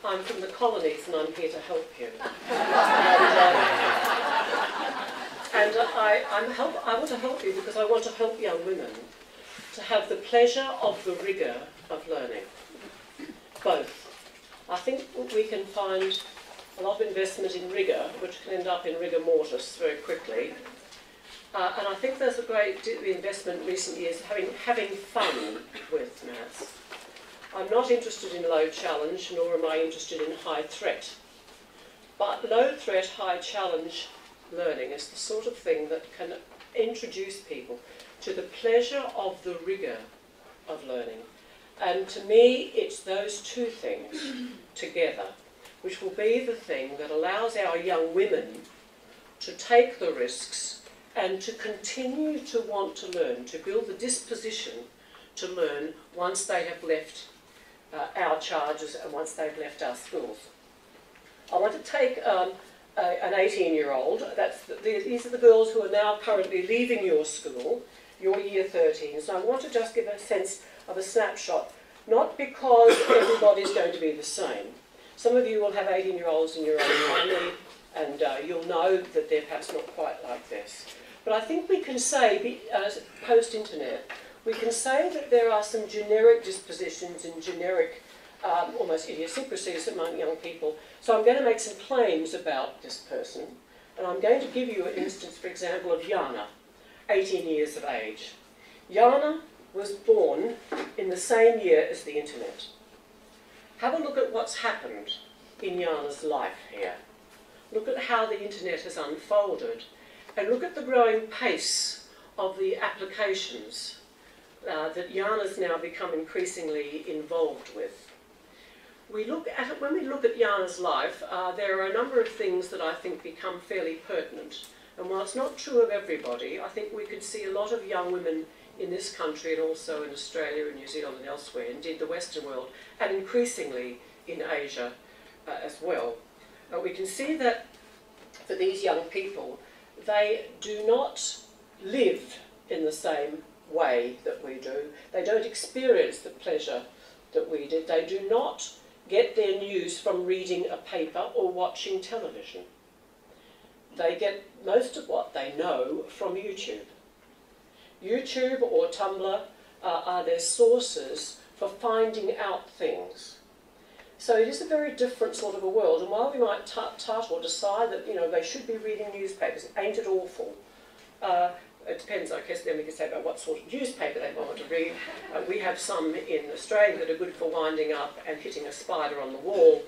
I'm from the colonies and I'm here to help you. I want to help you because I want to help young women to have the pleasure of the rigour of learning. Both. I think we can find a lot of investment in rigour, which can end up in rigor mortis very quickly. And I think there's a great investment in recent years having fun with maths. I'm not interested in low challenge, nor am I interested in high threat. But low threat, high challenge learning is the sort of thing that can introduce people to the pleasure of the rigour of learning. And to me, it's those two things together which will be the thing that allows our young women to take the risks and to continue to want to learn, to build the disposition to learn once they have left our charges and once they've left our schools. I want to take an 18-year-old, these are the girls who are now currently leaving your school, your year 13, so I want to just give a sense of a snapshot, not because everybody's going to be the same. Some of you will have 18-year-olds in your own family, and you'll know that they're perhaps not quite like this. But I think we can say, post-internet, we can say that there are some generic dispositions and generic, almost idiosyncrasies among young people. So I'm going to make some claims about this person, and I'm going to give you an instance, for example, of Jana, 18 years of age. Jana was born in the same year as the internet. Have a look at what's happened in Jana's life here. Look at how the internet has unfolded, and look at the growing pace of the applications that Jana's now become increasingly involved with. When we look at Jana's life, there are a number of things that I think become fairly pertinent. And while it's not true of everybody, I think we could see a lot of young women in this country and also in Australia and New Zealand and elsewhere, indeed the Western world, and increasingly in Asia as well. We can see that for these young people, they do not live in the same way that we do. They don't experience the pleasure that we did. They do not get their news from reading a paper or watching television. They get most of what they know from YouTube. YouTube or Tumblr are their sources for finding out things. So it is a very different sort of a world, and while we might tut or decide that they should be reading newspapers, ain't it awful? It depends, I guess, then we can say about what sort of newspaper they want to read. We have some in Australia that are good for winding up and hitting a spider on the wall.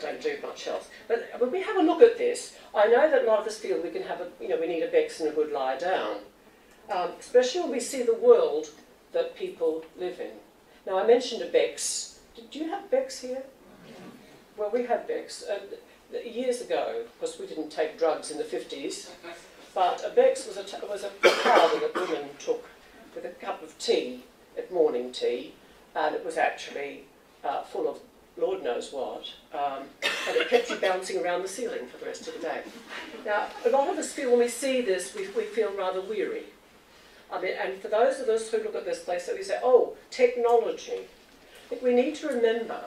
Don't do much else. But when we have a look at this, I know that a lot of us feel we can have we need a Bex and a good lie down. Especially when we see the world that people live in. Now, I mentioned a Bex. Do you have Bex here? Well, we had Bex. Years ago, of course, we didn't take drugs in the 50s, but a Bex was a powder that women took with a cup of tea at morning tea, and it was actually full of Lord knows what, and it kept you bouncing around the ceiling for the rest of the day. Now, a lot of us feel when we see this, we feel rather weary. I mean, and for those of us who look at this place, so we say, oh, technology. I think we need to remember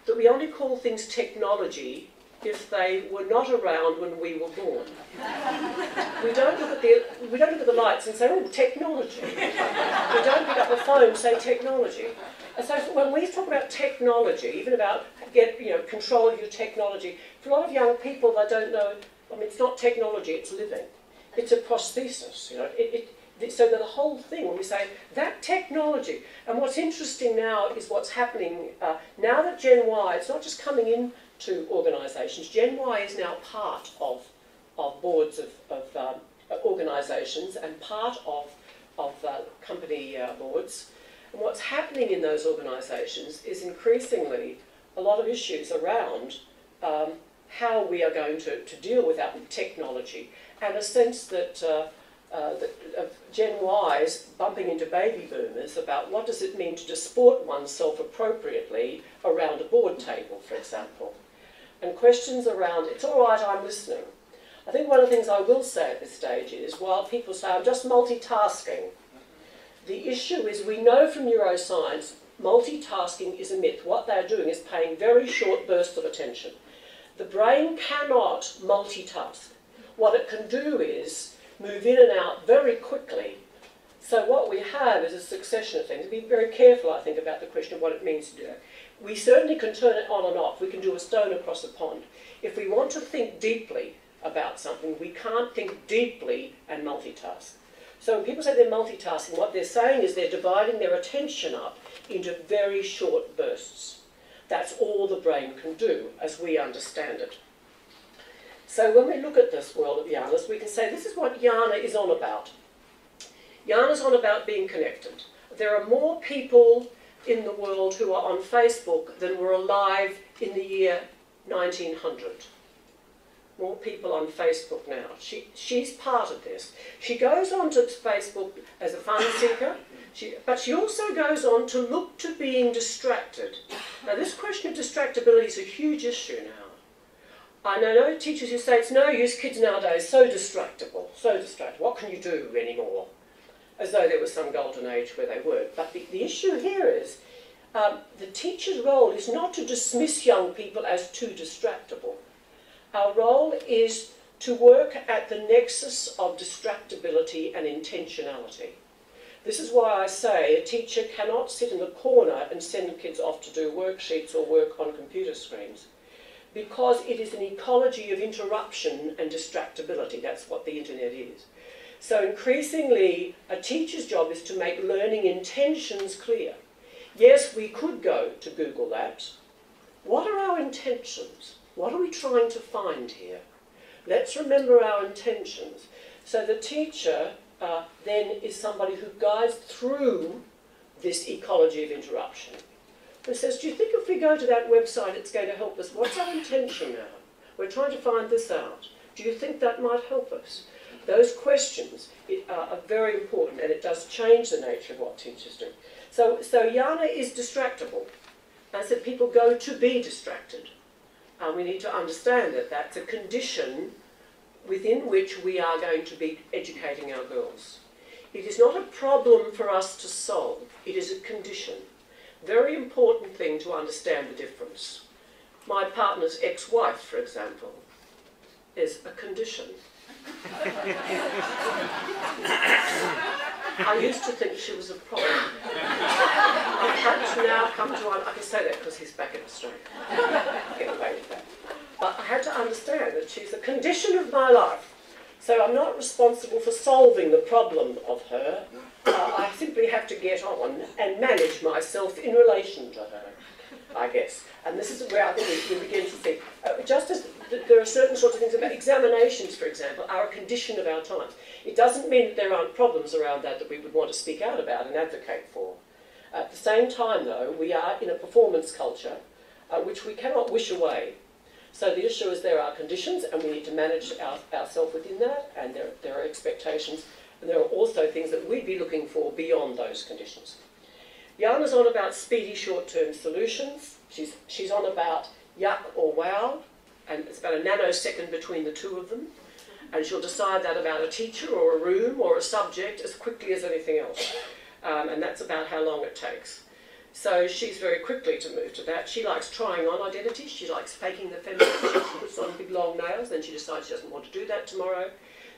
that we only call things technology if they were not around when we were born. We don't look at the lights and say, oh, technology. We don't pick up a phone and say technology. And so when we talk about technology, even about control your technology, for a lot of young people, they don't know. I mean, it's not technology; it's living. It's a prosthesis. So the whole thing, when we say that technology, and what's interesting now is what's happening now that Gen Y, it's not just coming into organisations. Gen Y is now part of boards of organisations and part of company boards. And what's happening in those organisations is increasingly a lot of issues around how we are going to deal with our technology, and a sense that of Gen Ys bumping into baby boomers about what does it mean to disport oneself appropriately around a board table, for example. And questions around, it's all right, I'm listening. I think one of the things I will say at this stage is, while people say, I'm just multitasking, the issue is we know from neuroscience multitasking is a myth. What they're doing is paying very short bursts of attention. The brain cannot multitask. What it can do is move in and out very quickly. So what we have is a succession of things. Be very careful, I think, about the question of what it means to do that. We certainly can turn it on and off. We can do a stone across a pond. If we want to think deeply about something, we can't think deeply and multitask. So when people say they're multitasking, what they're saying is they're dividing their attention up into very short bursts. That's all the brain can do, as we understand it. So when we look at this world of Jana's, we can say this is what Jana is on about. Jana's on about being connected. There are more people in the world who are on Facebook than were alive in the year 1900. More people on Facebook now. She's part of this. She goes on to Facebook as a fun seeker, but she also goes on to look to being distracted. Now this question of distractibility is a huge issue now. I know teachers who say it's no use, kids nowadays, so distractible, so distracted. What can you do anymore? As though there was some golden age where they weren't. But the issue here is the teacher's role is not to dismiss young people as too distractible. Our role is to work at the nexus of distractibility and intentionality. This is why I say a teacher cannot sit in a corner and send kids off to do worksheets or work on computer screens, because it is an ecology of interruption and distractibility. That's what the internet is. So increasingly, a teacher's job is to make learning intentions clear. Yes, we could go to Google that. What are our intentions? What are we trying to find here? Let's remember our intentions. So the teacher then is somebody who guides through this ecology of interruption. And says, do you think if we go to that website it's going to help us? What's our intention now? We're trying to find this out. Do you think that might help us? Those questions are very important, and it does change the nature of what teachers do. So Jana is distractible. I said people go to be distracted. We need to understand that that's a condition within which we are going to be educating our girls. It is not a problem for us to solve. It is a condition. Very important thing to understand the difference. My partner's ex-wife, for example, is a condition. I used to think she was a problem. I had to now come to, I can say that because he's back in Australia. I get away with that. But I had to understand that she's a condition of my life. So I'm not responsible for solving the problem of her. I simply have to get on and manage myself in relation to her, I guess. And this is where I think we begin to think. Just as there are certain sorts of things about examinations, for example, are a condition of our times. It doesn't mean that there aren't problems around that we would want to speak out about and advocate for. At the same time, though, we are in a performance culture which we cannot wish away. So the issue is there are conditions, and we need to manage ourselves within that, and there are expectations, and there are also things that we'd be looking for beyond those conditions. Jana's on about speedy short-term solutions. She's on about yuck or wow, and it's about a nanosecond between the two of them. And she'll decide that about a teacher or a room or a subject as quickly as anything else. And that's about how long it takes. So she's very quickly to move to that. She likes trying on identities. She likes faking the feminine. She puts on big long nails, then she decides she doesn't want to do that tomorrow.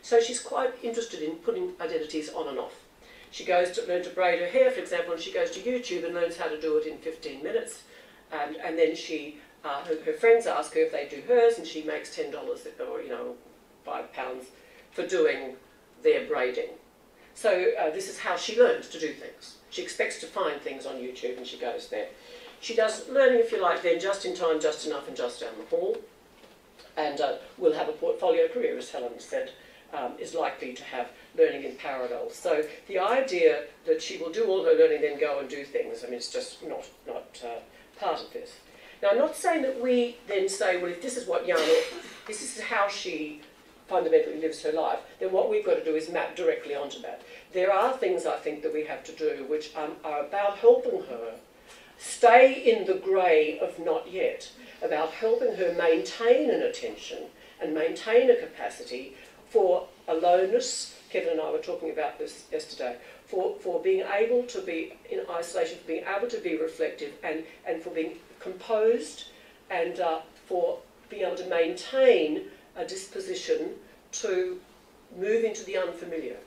So she's quite interested in putting identities on and off. She goes to learn to braid her hair, for example, and she goes to YouTube and learns how to do it in 15 minutes. And then her friends ask her if they do hers, and she makes $10 or £5 for doing their braiding. So this is how she learns to do things. She expects to find things on YouTube, and she goes there. She does learning, if you like, then just in time, just enough, and just down the hall. And will have a portfolio career, as Helen said, is likely to have learning in parallel. So the idea that she will do all her learning, then go and do things, I mean, it's just not part of this. Now, I'm not saying that we then say, well, if this is what Jana, this is how she fundamentally lives her life, then what we've got to do is map directly onto that. There are things, I think, that we have to do which are about helping her stay in the grey of not yet, about helping her maintain an attention and maintain a capacity for aloneness, Kevin and I were talking about this yesterday, for being able to be in isolation, for being able to be reflective, and for being composed, and for being able to maintain a disposition to move into the unfamiliar.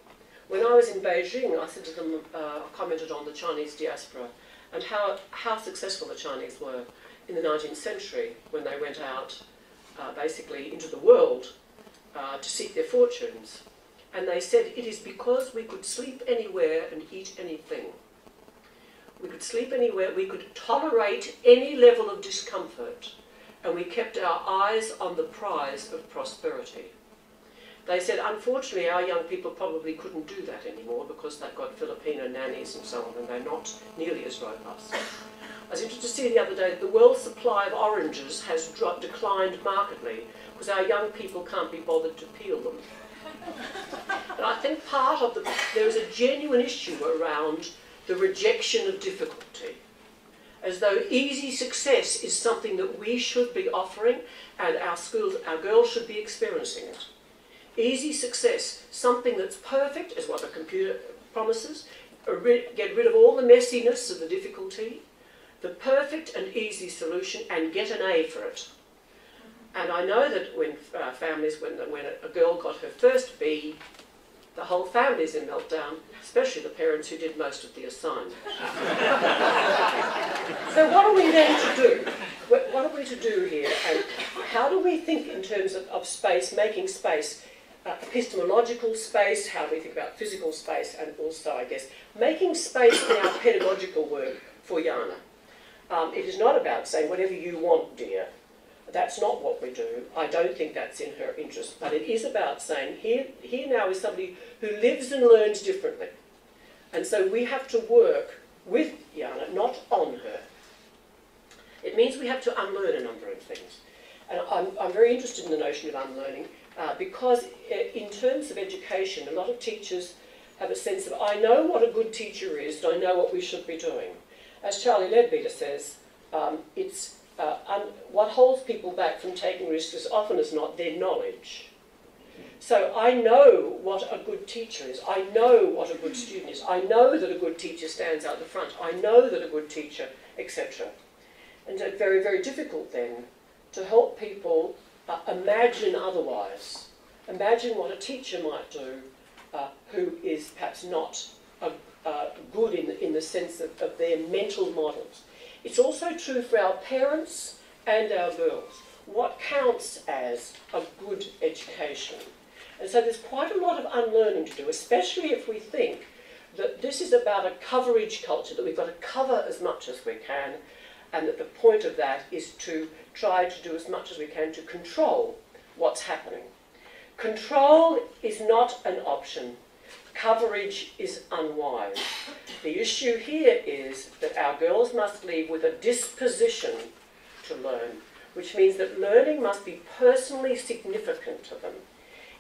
When I was in Beijing, I said to them, I commented on the Chinese diaspora and how successful the Chinese were in the 19th century when they went out basically into the world to seek their fortunes. And they said, it is because we could sleep anywhere and eat anything. We could sleep anywhere, we could tolerate any level of discomfort, and we kept our eyes on the prize of prosperity. They said, unfortunately, our young people probably couldn't do that anymore because they've got Filipino nannies and so on, and they're not nearly as robust. I was interested to see the other day that the world supply of oranges has declined markedly because our young people can't be bothered to peel them. And I think part of there is a genuine issue around the rejection of difficulty, as though easy success is something that we should be offering and our schools, our girls should be experiencing it. Easy success, something that's perfect, is what the computer promises. Get rid of all the messiness of the difficulty, the perfect and easy solution, and get an A for it. And I know that when families, when a girl got her first B, the whole family's in meltdown, especially the parents who did most of the assignment. So what are we then to do? What are we to do here? And how do we think in terms of space, making space, epistemological space, how do we think about physical space, and also, I guess, making space in our pedagogical work for Jana? It is not about saying, whatever you want, dear. That's not what we do. I don't think that's in her interest. But it is about saying, here now is somebody who lives and learns differently. And so we have to work with Jana, not on her. It means we have to unlearn a number of things. And I'm very interested in the notion of unlearning because in terms of education, a lot of teachers have a sense of, I know what a good teacher is, and I know what we should be doing. As Charlie Leadbeater says, what holds people back from taking risks as often as not their knowledge. So I know what a good teacher is. I know what a good student is. I know that a good teacher stands out the front. I know that a good teacher, etc. And it's very, very difficult then to help people imagine otherwise. Imagine what a teacher might do who is perhaps not good in the sense of their mental models. It's also true for our parents and our girls. What counts as a good education? And so there's quite a lot of unlearning to do, especially if we think that this is about a coverage culture, that we've got to cover as much as we can, and that the point of that is to try to do as much as we can to control what's happening. Control is not an option. Coverage is unwise. The issue here is that our girls must leave with a disposition to learn, which means that learning must be personally significant to them.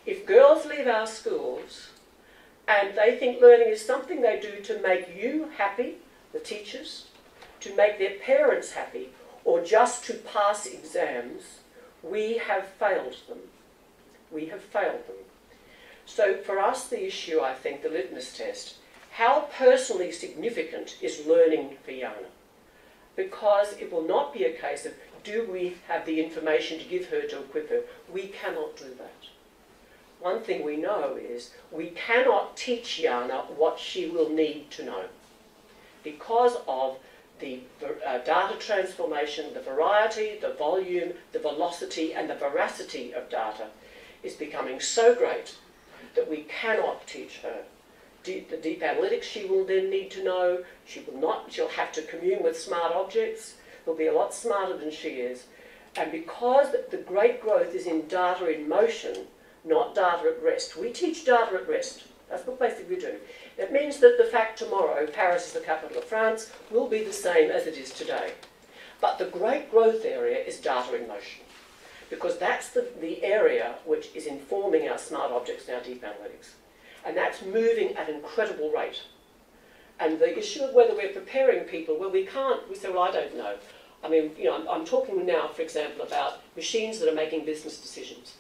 If girls leave our schools and they think learning is something they do to make you happy, the teachers, to make their parents happy, or just to pass exams, we have failed them. We have failed them. So for us, the issue, I think, the litmus test, how personally significant is learning for Jana? Because it will not be a case of, do we have the information to give her to equip her? We cannot do that. One thing we know is we cannot teach Jana what she will need to know because of the data transformation, the variety, the volume, the velocity, and the veracity of data is becoming so great that we cannot teach her. The deep analytics she will then need to know. She'll have to commune with smart objects. They'll be a lot smarter than she is. And because the great growth is in data in motion, not data at rest. We teach data at rest. That's what basically we do. It means that the fact tomorrow, Paris is the capital of France, will be the same as it is today. But the great growth area is data in motion, because that's the area which is informing our smart objects and our deep analytics. And that's moving at an incredible rate. And the issue of whether we're preparing people, well, we say, well, I don't know. I mean, you know, I'm talking now, for example, about machines that are making business decisions.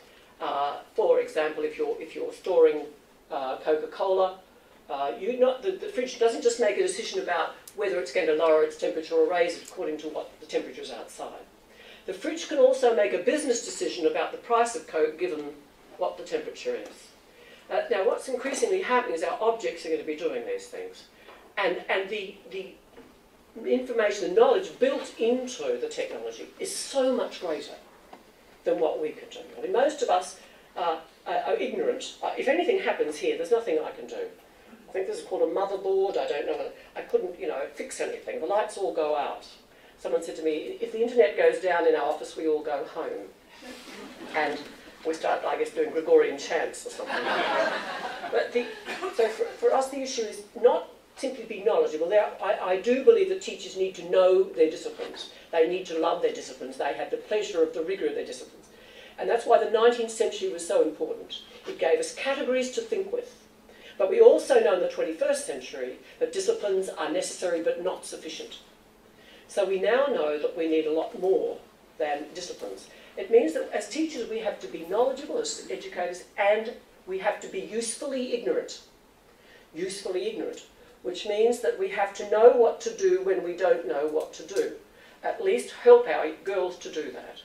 For example, if you're storing Coca-Cola. The fridge doesn't just make a decision about whether it's going to lower its temperature or raise it according to what the temperature is outside. The fridge can also make a business decision about the price of Coke given what the temperature is. Now, what's increasingly happening is our objects are going to be doing these things. And the information and knowledge built into the technology is so much greater than what we could do. I mean, most of us are ignorant. If anything happens here, there's nothing I can do. I think this is called a motherboard. I don't know. I couldn't, fix anything. The lights all go out. Someone said to me, if the internet goes down in our office, we all go home. And we start, I guess, doing Gregorian chants or something like that. But so for us, the issue is not simply be knowledgeable. I do believe that teachers need to know their disciplines. They need to love their disciplines. They have the pleasure of the rigour of their disciplines. And that's why the 19th century was so important. It gave us categories to think with. But we also know in the 21st century that disciplines are necessary but not sufficient. So we now know that we need a lot more than disciplines. It means that as teachers we have to be knowledgeable as educators, and we have to be usefully ignorant. Usefully ignorant, which means that we have to know what to do when we don't know what to do. At least help our girls to do that.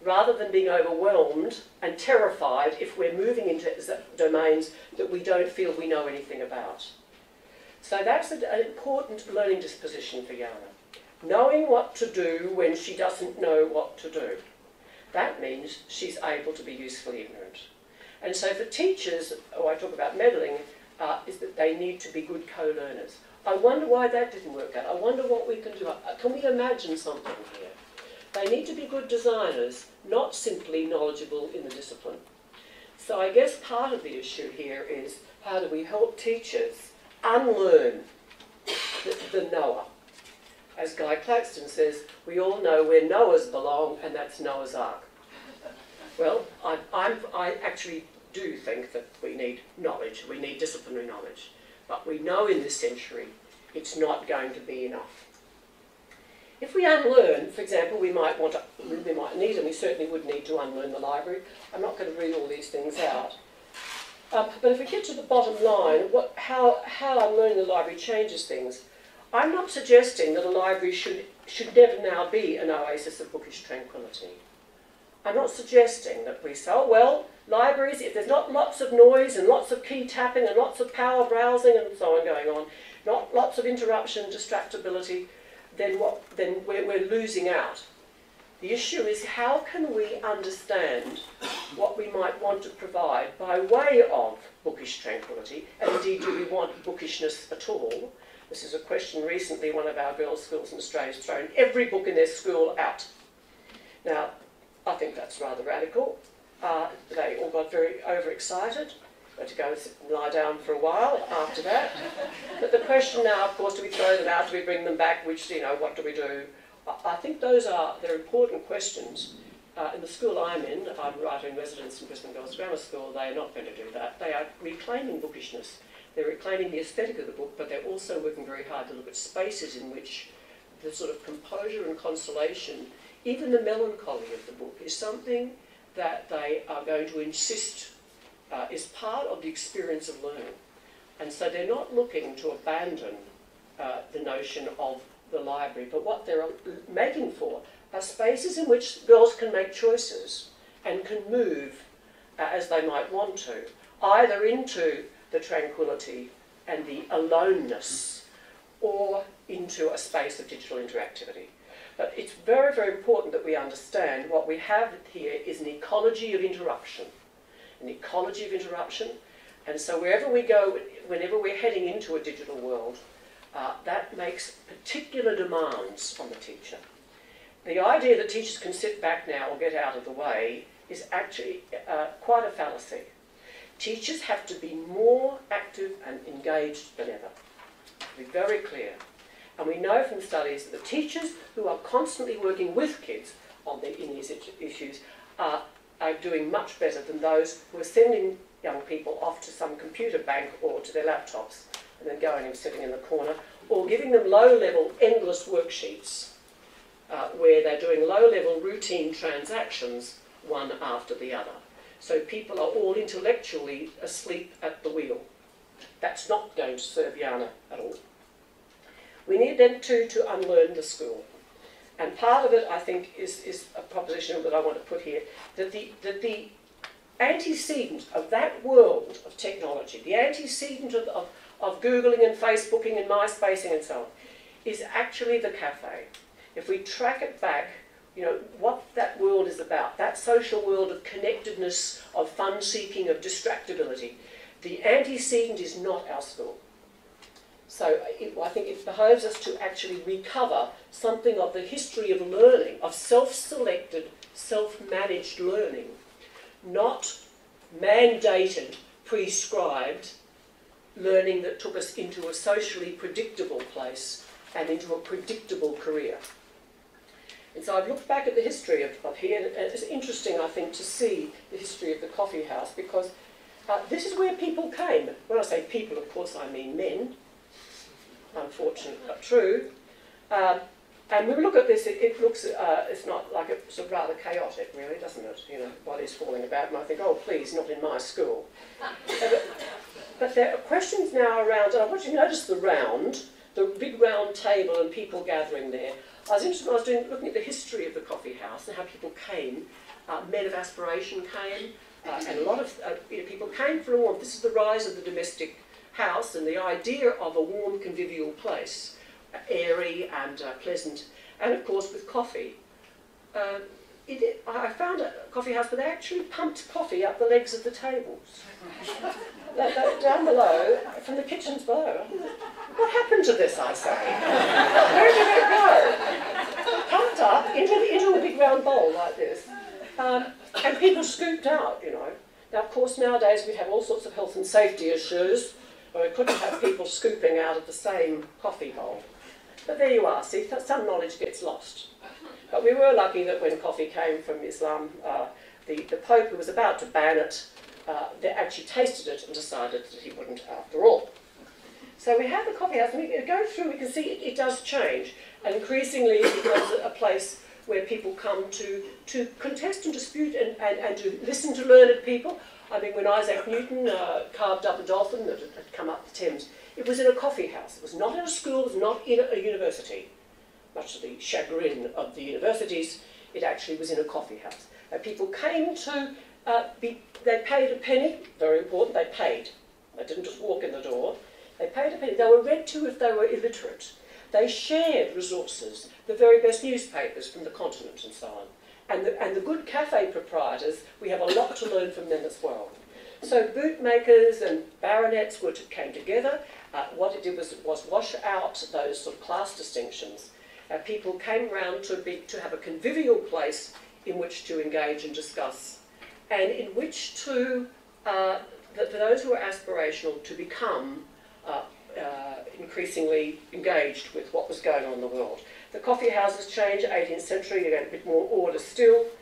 Rather than being overwhelmed and terrified if we're moving into domains that we don't feel we know anything about. So that's an important learning disposition for Yana. Knowing what to do when she doesn't know what to do. That means she's able to be usefully ignorant. And so for teachers, I talk about meddling, is that they need to be good co-learners. I wonder why that didn't work out. I wonder what we can do. Can we imagine something here? They need to be good designers, not simply knowledgeable in the discipline. So I guess part of the issue here is how do we help teachers unlearn the knower? As Guy Claxton says, we all know where knowers belong, and that's Noah's Ark. Well, I actually do think that we need knowledge, we need disciplinary knowledge. But we know in this century it's not going to be enough. If we unlearn, for example, we might need, and we certainly would need to unlearn the library. I'm not going to read all these things out. But if we get to the bottom line, how unlearning the library changes things, I'm not suggesting that a library should never now be an oasis of bookish tranquility. I'm not suggesting that we say, oh, well, libraries, if there's not lots of noise and lots of key tapping and lots of power browsing and so on going on, not lots of interruption, distractibility, then we're losing out. The issue is how can we understand what we might want to provide by way of bookish tranquility, and indeed do we want bookishness at all? This is a question recently one of our girls' schools in Australia has thrown every book in their school out. Now, I think that's rather radical. They all got very overexcited. To go and sit and lie down for a while after that. But the question now, of course, do we throw them out, do we bring them back, what do we do? I think they're important questions. In the school I'm in, I'm writing residence in Brisbane Girls Grammar School, they are not going to do that. They are reclaiming bookishness. They're reclaiming the aesthetic of the book, but they're also working very hard to look at spaces in which the sort of composure and consolation, even the melancholy of the book, is something that they are going to insist is part of the experience of learning. And so they're not looking to abandon the notion of the library, but what they're making for are spaces in which girls can make choices and can move as they might want to, either into the tranquility and the aloneness or into a space of digital interactivity. But it's very, very important that we understand what we have here is an ecology of interruption. An ecology of interruption, and so wherever we go, whenever we're heading into a digital world, that makes particular demands on the teacher. The idea that teachers can sit back now or get out of the way is actually quite a fallacy. Teachers have to be more active and engaged than ever. To be very clear. And we know from studies that the teachers who are constantly working with kids in these issues are doing much better than those who are sending young people off to some computer bank or to their laptops and then going and sitting in the corner, or giving them low-level, endless worksheets where they're doing low-level routine transactions one after the other. so people are all intellectually asleep at the wheel. That's not going to serve Jana at all. We need them to unlearn the school. And part of it, I think, is a proposition that I want to put here, that the antecedent of that world of technology, the antecedent of Googling and Facebooking and MySpacing and so on, is actually the cafe. If we track it back, you know, what that world is about, that social world of connectedness, of fun-seeking, of distractibility, the antecedent is not our school. So I think it behoves us to actually recover something of the history of learning, of self-selected, self-managed learning, not mandated, prescribed learning that took us into a socially predictable place and into a predictable career. And so I've looked back at the history of here, and it's interesting, I think, to see the history of the coffee house, because this is where people came. When I say people, of course, I mean men. Unfortunate but true. And when we look at this, it looks, it's not like it's sort of rather chaotic, really, doesn't it? You know, bodies falling about, and I think, oh, please, not in my school. But there are questions now around, and I want you to notice the big round table and people gathering there. I was interested when I was looking at the history of the coffee house and how people came. Men of aspiration came, and a lot of people came for a warmth. This is the rise of the domestic house and the idea of a warm, convivial place, airy and pleasant, and of course with coffee. I found a coffee house, but they actually pumped coffee up the legs of the tables. Down below, from the kitchens below. What happened to this, I say? Where did it go? Pumped up into a big round bowl like this. And people scooped out, you know. Now, of course, nowadays we have all sorts of health and safety issues, where we couldn't have people scooping out of the same coffee bowl. But there you are, see, some knowledge gets lost. But we were lucky that when coffee came from Islam, the Pope, who was about to ban it, they actually tasted it and decided that he wouldn't after all. So we have the coffee house, and we go through, we can see it does change. And increasingly it becomes a place where people come to contest and dispute and to listen to learned people. I mean, when Isaac Newton carved up a dolphin that had come up the Thames, it was in a coffee house. It was not in a school, it was not in a university. Much to the chagrin of the universities, it actually was in a coffee house. People came to, they paid a penny, very important, they paid. They didn't just walk in the door. They paid a penny. They were read to if they were illiterate. They shared resources, the very best newspapers from the continent and so on. And the good cafe proprietors, we have a lot to learn from them as well. So bootmakers and baronets came together. What it did was wash out those sort of class distinctions. People came around to have a convivial place in which to engage and discuss, and in which to, for those who are aspirational, to become increasingly engaged with what was going on in the world. The coffee houses changed, 18th century, you get a bit more order still.